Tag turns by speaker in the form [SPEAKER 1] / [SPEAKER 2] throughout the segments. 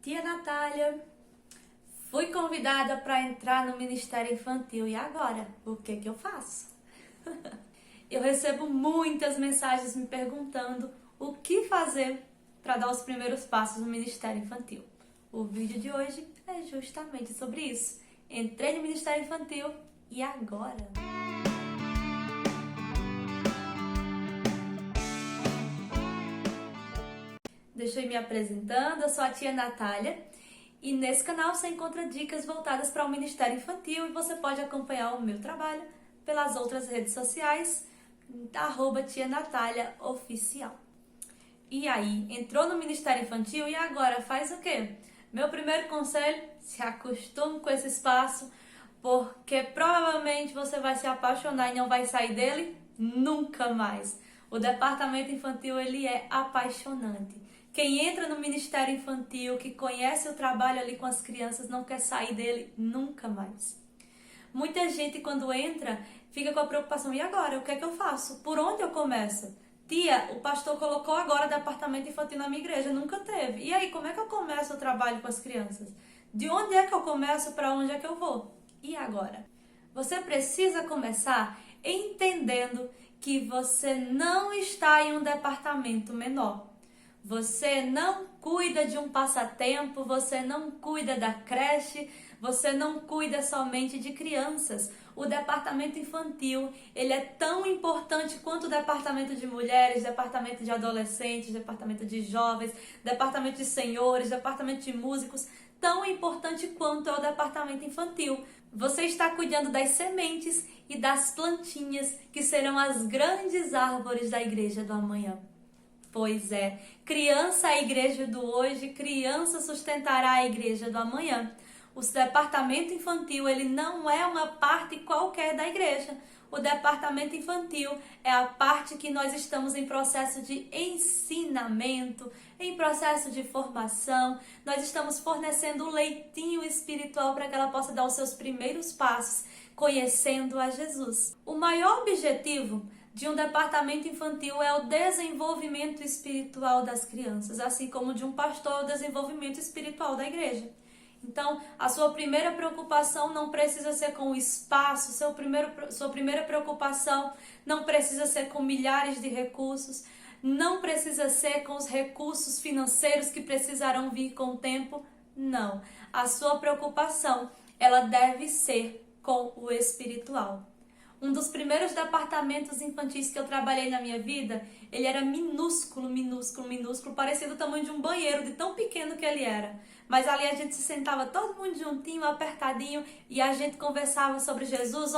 [SPEAKER 1] Tia Natália, fui convidada para entrar no Ministério Infantil e agora? O que eu faço? Eu recebo muitas mensagens me perguntando o que fazer para dar os primeiros passos no Ministério Infantil. O vídeo de hoje é justamente sobre isso. Entrei no Ministério Infantil e agora? Deixa eu ir me apresentando, eu sou a tia Natália e nesse canal você encontra dicas voltadas para o Ministério Infantil e você pode acompanhar o meu trabalho pelas outras redes sociais, @tia_Natália_oficial. E aí, entrou no Ministério Infantil e agora faz o quê? Meu primeiro conselho, se acostume com esse espaço, porque provavelmente você vai se apaixonar e não vai sair dele nunca mais. O departamento infantil, ele é apaixonante. Quem entra no Ministério Infantil, que conhece o trabalho ali com as crianças, não quer sair dele nunca mais. Muita gente, quando entra, fica com a preocupação, e agora? O que é que eu faço? Por onde eu começo? Tia, o pastor colocou agora departamento infantil na minha igreja, nunca teve. E aí, como é que eu começo o trabalho com as crianças? De onde é que eu começo, para onde é que eu vou? E agora? Você precisa começar entendendo que você não está em um departamento menor. Você não cuida de um passatempo, você não cuida da creche, você não cuida somente de crianças. O departamento infantil, ele é tão importante quanto o departamento de mulheres, departamento de adolescentes, departamento de jovens, departamento de senhores, departamento de músicos, tão importante quanto é o departamento infantil. Você está cuidando das sementes e das plantinhas que serão as grandes árvores da igreja do amanhã. Pois é, criança é a igreja do hoje, criança sustentará a igreja do amanhã. O departamento infantil, ele não é uma parte qualquer da igreja. O departamento infantil é a parte que nós estamos em processo de ensinamento, em processo de formação. Nós estamos fornecendo o leitinho espiritual para que ela possa dar os seus primeiros passos, conhecendo a Jesus. O maior objetivo de um departamento infantil é o desenvolvimento espiritual das crianças, assim como de um pastor é o desenvolvimento espiritual da igreja. Então, a sua primeira preocupação não precisa ser com o espaço, sua primeira preocupação não precisa ser com milhares de recursos, não precisa ser com os recursos financeiros que precisarão vir com o tempo, não. A sua preocupação, ela deve ser com o espiritual. Um dos primeiros departamentos infantis que eu trabalhei na minha vida, ele era minúsculo, parecia do tamanho de um banheiro, de tão pequeno que ele era. Mas ali a gente se sentava todo mundo juntinho, apertadinho, e a gente conversava sobre Jesus,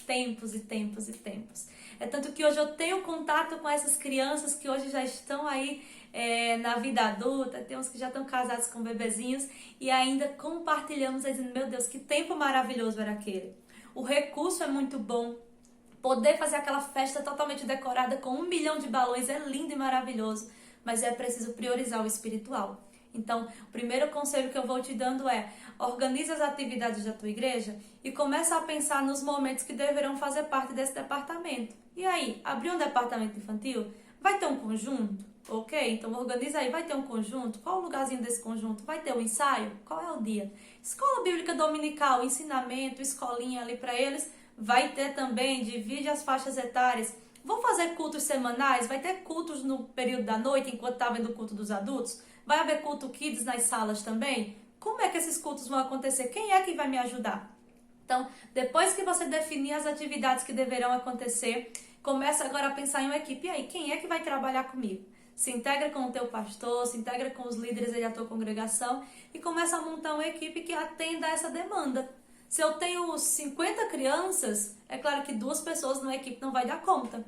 [SPEAKER 1] tempos e tempos e tempos. É tanto que hoje eu tenho contato com essas crianças que hoje já estão aí na vida adulta, tem uns que já estão casados com bebezinhos, e ainda compartilhamos, dizendo, meu Deus, que tempo maravilhoso era aquele. O recurso é muito bom. Poder fazer aquela festa totalmente decorada com 1 milhão de balões é lindo e maravilhoso, mas é preciso priorizar o espiritual. Então, o primeiro conselho que eu vou te dando é: organize as atividades da tua igreja e começa a pensar nos momentos que deverão fazer parte desse departamento. E aí, abrir um departamento infantil? Vai ter um conjunto? Ok, então organiza aí, vai ter um conjunto? Qual o lugarzinho desse conjunto? Vai ter um ensaio? Qual é o dia? Escola Bíblica Dominical, ensinamento, escolinha ali para eles. Vai ter também, divide as faixas etárias. Vão fazer cultos semanais? Vai ter cultos no período da noite, enquanto está havendo o culto dos adultos? Vai haver culto kids nas salas também? Como é que esses cultos vão acontecer? Quem é que vai me ajudar? Então, depois que você definir as atividades que deverão acontecer, começa agora a pensar em uma equipe. E aí, quem é que vai trabalhar comigo? Se integra com o teu pastor, se integra com os líderes da tua congregação e começa a montar uma equipe que atenda a essa demanda. Se eu tenho 50 crianças, é claro que 2 pessoas numa equipe não vai dar conta.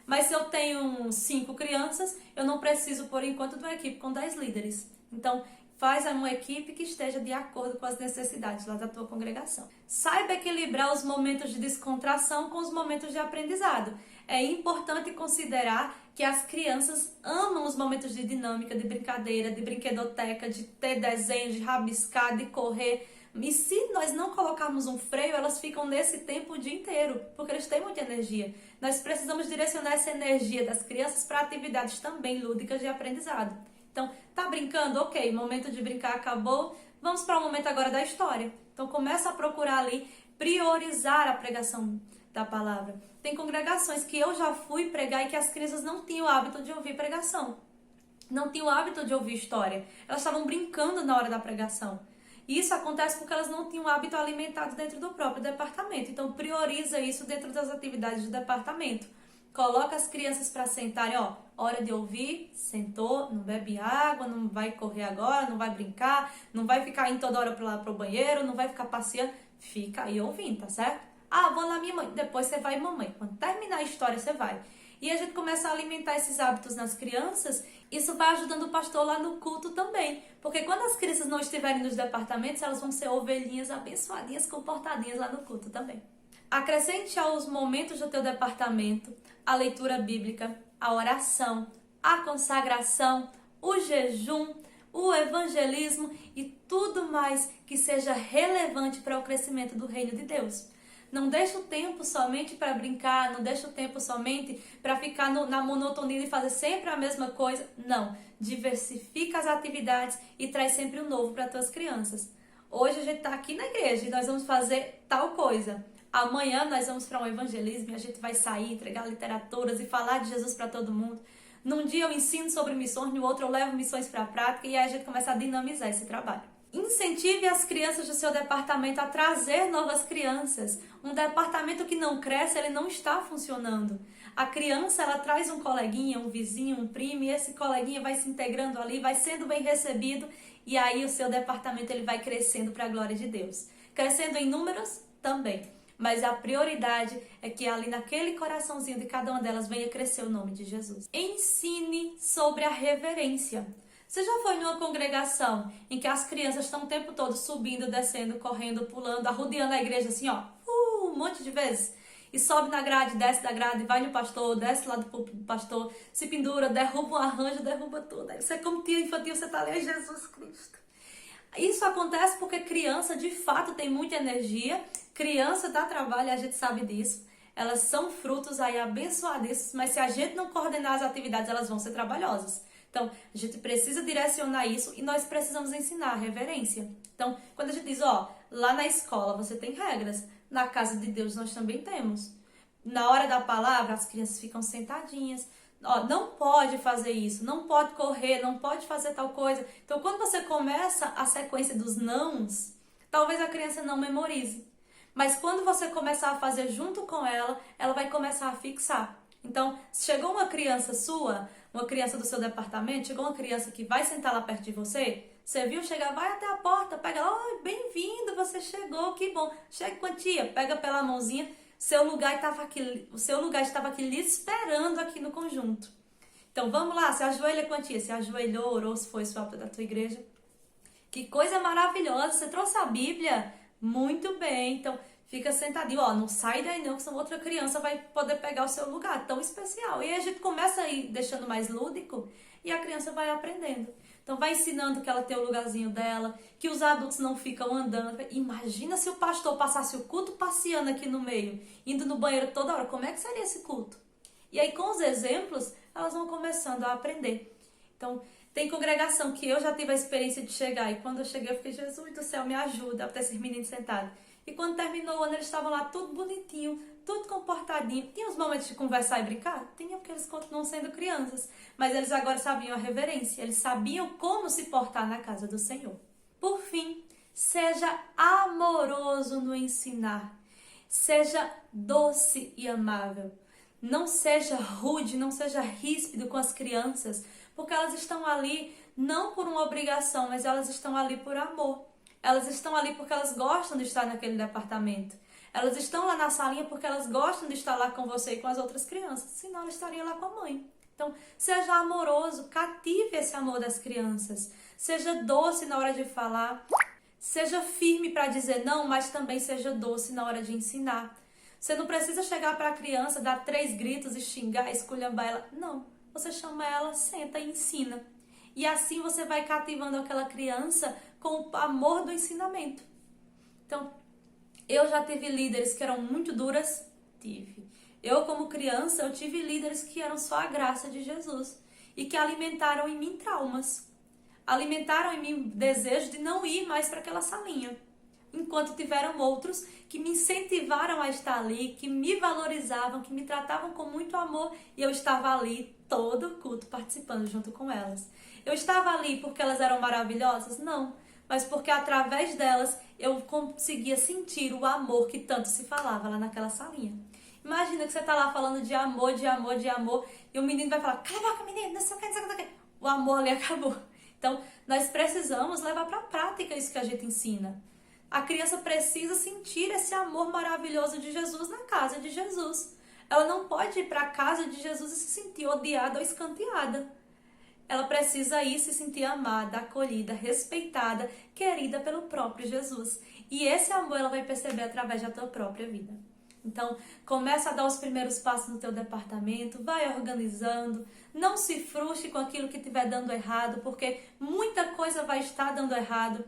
[SPEAKER 1] Mas se eu tenho 5 crianças, eu não preciso, por enquanto, de uma equipe com 10 líderes. Então, faz uma equipe que esteja de acordo com as necessidades lá da tua congregação. Saiba equilibrar os momentos de descontração com os momentos de aprendizado. É importante considerar que as crianças amam os momentos de dinâmica, de brincadeira, de brinquedoteca, de ter desenho, de rabiscar, de correr. E se nós não colocarmos um freio, elas ficam nesse tempo o dia inteiro, porque eles têm muita energia. Nós precisamos direcionar essa energia das crianças para atividades também lúdicas de aprendizado. Então, tá brincando? Ok, momento de brincar acabou. Vamos para o momento agora da história. Então, começa a procurar ali priorizar a pregação da palavra. Tem congregações que eu já fui pregar e que as crianças não tinham o hábito de ouvir pregação. Não tinham o hábito de ouvir história. Elas estavam brincando na hora da pregação. E isso acontece porque elas não tinham o hábito alimentado dentro do próprio departamento. Então, prioriza isso dentro das atividades do departamento. Coloca as crianças para sentarem, ó, hora de ouvir, sentou, não bebe água, não vai correr agora, não vai brincar, não vai ficar indo toda hora para o banheiro, não vai ficar passeando. Fica aí ouvindo, tá certo? Ah, vou lá minha mãe. Depois você vai mamãe. Quando terminar a história, você vai. E a gente começa a alimentar esses hábitos nas crianças. Isso vai ajudando o pastor lá no culto também. Porque quando as crianças não estiverem nos departamentos, elas vão ser ovelhinhas abençoadinhas, comportadinhas lá no culto também. Acrescente aos momentos do teu departamento a leitura bíblica, a oração, a consagração, o jejum, o evangelismo e tudo mais que seja relevante para o crescimento do reino de Deus. Não deixa o tempo somente para brincar, não deixa o tempo somente para ficar na monotonia e fazer sempre a mesma coisa. Não, diversifica as atividades e traz sempre o novo para as tuas crianças. Hoje a gente está aqui na igreja e nós vamos fazer tal coisa. Amanhã nós vamos para um evangelismo e a gente vai sair, entregar literaturas e falar de Jesus para todo mundo. Num dia eu ensino sobre missões, no outro eu levo missões para a prática e aí a gente começa a dinamizar esse trabalho. Incentive as crianças do seu departamento a trazer novas crianças. Um departamento que não cresce, ele não está funcionando. A criança, ela traz um coleguinha, um vizinho, um primo, e esse coleguinha vai se integrando ali, vai sendo bem recebido, e aí o seu departamento ele vai crescendo para a glória de Deus. Crescendo em números também. Mas a prioridade é que ali naquele coraçãozinho de cada uma delas venha crescer o nome de Jesus. Ensine sobre a reverência. Você já foi numa congregação em que as crianças estão o tempo todo subindo, descendo, correndo, pulando, arrodeando a igreja assim, ó, um monte de vezes? E sobe na grade, desce da grade, vai no pastor, desce lá do púlpito do pastor, se pendura, derruba um arranjo, derruba tudo. Aí você, como tia infantil, você tá ali, Jesus Cristo. Isso acontece porque criança, de fato, tem muita energia. Criança dá trabalho, a gente sabe disso. Elas são frutos aí abençoados, mas se a gente não coordenar as atividades, elas vão ser trabalhosas. Então, a gente precisa direcionar isso e nós precisamos ensinar a reverência. Então, quando a gente diz, ó, lá na escola você tem regras, na casa de Deus nós também temos. Na hora da palavra, as crianças ficam sentadinhas. Ó, não pode fazer isso, não pode correr, não pode fazer tal coisa. Então, quando você começa a sequência dos nãos, talvez a criança não memorize. Mas quando você começar a fazer junto com ela, ela vai começar a fixar. Então, se chegou uma criança sua, uma criança do seu departamento, chegou uma criança que vai sentar lá perto de você, você viu chegar, vai até a porta, pega lá, oh, bem-vindo, você chegou, que bom. Chega com a tia, pega pela mãozinha, o seu lugar estava aqui lhe esperando aqui no conjunto. Então, vamos lá, se ajoelha com a tia, se ajoelhou, orou, se foi sua da tua igreja. Que coisa maravilhosa, você trouxe a Bíblia? Muito bem, então fica sentadinho, ó, não sai daí não, que senão outra criança vai poder pegar o seu lugar, tão especial. E aí a gente começa a ir deixando mais lúdico e a criança vai aprendendo. Então vai ensinando que ela tem o lugarzinho dela, que os adultos não ficam andando. Imagina se o pastor passasse o culto passeando aqui no meio, indo no banheiro toda hora, como é que seria esse culto? E aí com os exemplos, elas vão começando a aprender. Então, tem congregação que eu já tive a experiência de chegar e quando eu cheguei eu fiquei, Jesus do céu, me ajuda, até esses meninos sentados. E quando terminou o ano eles estavam lá tudo bonitinho, tudo comportadinho. Tinha os momentos de conversar e brincar? Tinha, porque eles continuam sendo crianças. Mas eles agora sabiam a reverência, eles sabiam como se portar na casa do Senhor. Por fim, seja amoroso no ensinar. Seja doce e amável. Não seja rude, não seja ríspido com as crianças, porque elas estão ali não por uma obrigação, mas elas estão ali por amor. Elas estão ali porque elas gostam de estar naquele departamento. Elas estão lá na salinha porque elas gostam de estar lá com você e com as outras crianças, senão elas estariam lá com a mãe. Então, seja amoroso, cative esse amor das crianças. Seja doce na hora de falar. Seja firme para dizer não, mas também seja doce na hora de ensinar. Você não precisa chegar para a criança, dar 3 gritos e xingar, esculhambar ela. Não. Você chama ela, senta e ensina. E assim você vai cativando aquela criança com o amor do ensinamento. Então, eu já tive líderes que eram muito duras? Tive. Eu, como criança, eu tive líderes que eram só a graça de Jesus. e que alimentaram em mim traumas. Alimentaram em mim desejo de não ir mais para aquela salinha. Enquanto tiveram outros que me incentivaram a estar ali, que me valorizavam, que me tratavam com muito amor e eu estava ali todo o culto participando junto com elas. Eu estava ali porque elas eram maravilhosas? Não, mas porque através delas eu conseguia sentir o amor que tanto se falava lá naquela salinha. Imagina que você está lá falando de amor, de amor, de amor e o menino vai falar: cala a boca, menino, não sei o que, não sei o que. O amor ali acabou. Então, nós precisamos levar para a prática isso que a gente ensina. A criança precisa sentir esse amor maravilhoso de Jesus na casa de Jesus. Ela não pode ir para a casa de Jesus e se sentir odiada ou escanteada. Ela precisa ir se sentir amada, acolhida, respeitada, querida pelo próprio Jesus. E esse amor ela vai perceber através da tua própria vida. Então, começa a dar os primeiros passos no teu departamento, vai organizando, não se frustre com aquilo que estiver dando errado, porque muita coisa vai estar dando errado,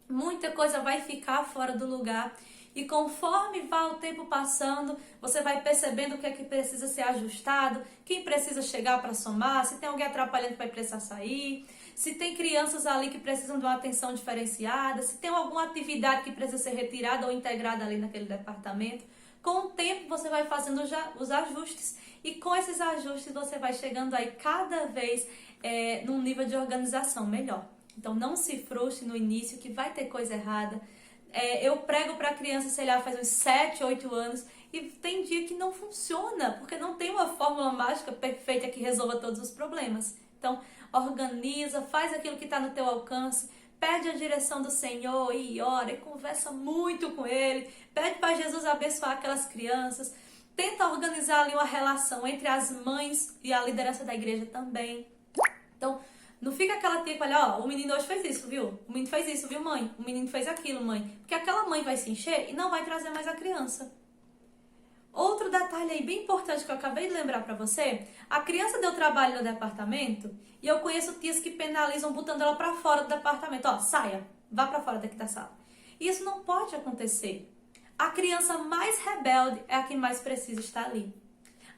[SPEAKER 1] muita coisa vai ficar fora do lugar. E conforme vai o tempo passando, você vai percebendo o que é que precisa ser ajustado, quem precisa chegar para somar, se tem alguém atrapalhando que vai precisar sair, se tem crianças ali que precisam de uma atenção diferenciada, se tem alguma atividade que precisa ser retirada ou integrada ali naquele departamento. Com o tempo você vai fazendo os ajustes e com esses ajustes você vai chegando aí cada vez num nível de organização melhor. Então não se frustre no início que vai ter coisa errada. Eu prego para criança, sei lá, faz uns 7, 8 anos e tem dia que não funciona, porque não tem uma fórmula mágica perfeita que resolva todos os problemas. Então organiza, faz aquilo que está no teu alcance, pede a direção do Senhor e ora e conversa muito com Ele, pede para Jesus abençoar aquelas crianças, tenta organizar ali uma relação entre as mães e a liderança da igreja também. Então, não fica aquela tia que olha, ó, o menino hoje fez isso, viu? O menino fez isso, viu, mãe? O menino fez aquilo, mãe. Porque aquela mãe vai se encher e não vai trazer mais a criança. Outro detalhe aí bem importante que eu acabei de lembrar pra você, a criança deu trabalho no departamento e eu conheço tias que penalizam botando ela pra fora do departamento. Ó, saia, vá pra fora daqui da sala. E isso não pode acontecer. A criança mais rebelde é a que mais precisa estar ali.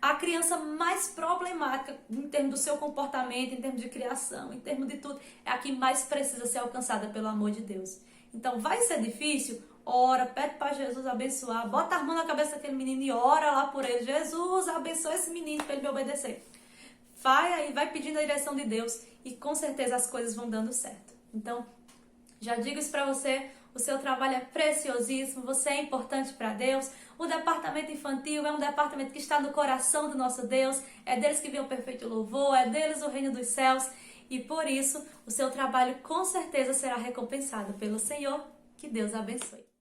[SPEAKER 1] A criança mais problemática em termos do seu comportamento, em termos de criação, em termos de tudo, é a que mais precisa ser alcançada pelo amor de Deus. Então vai ser difícil? Ora, pede para Jesus abençoar, bota a mão na cabeça daquele menino e ora lá por ele. Jesus, abençoa esse menino para ele me obedecer. Vai aí, vai pedindo a direção de Deus e com certeza as coisas vão dando certo. Então, já digo isso para você, o seu trabalho é preciosíssimo, você é importante para Deus. O departamento infantil é um departamento que está no coração do nosso Deus, é deles que vem o perfeito louvor, é deles o reino dos céus. E por isso, o seu trabalho com certeza será recompensado pelo Senhor. Que Deus abençoe.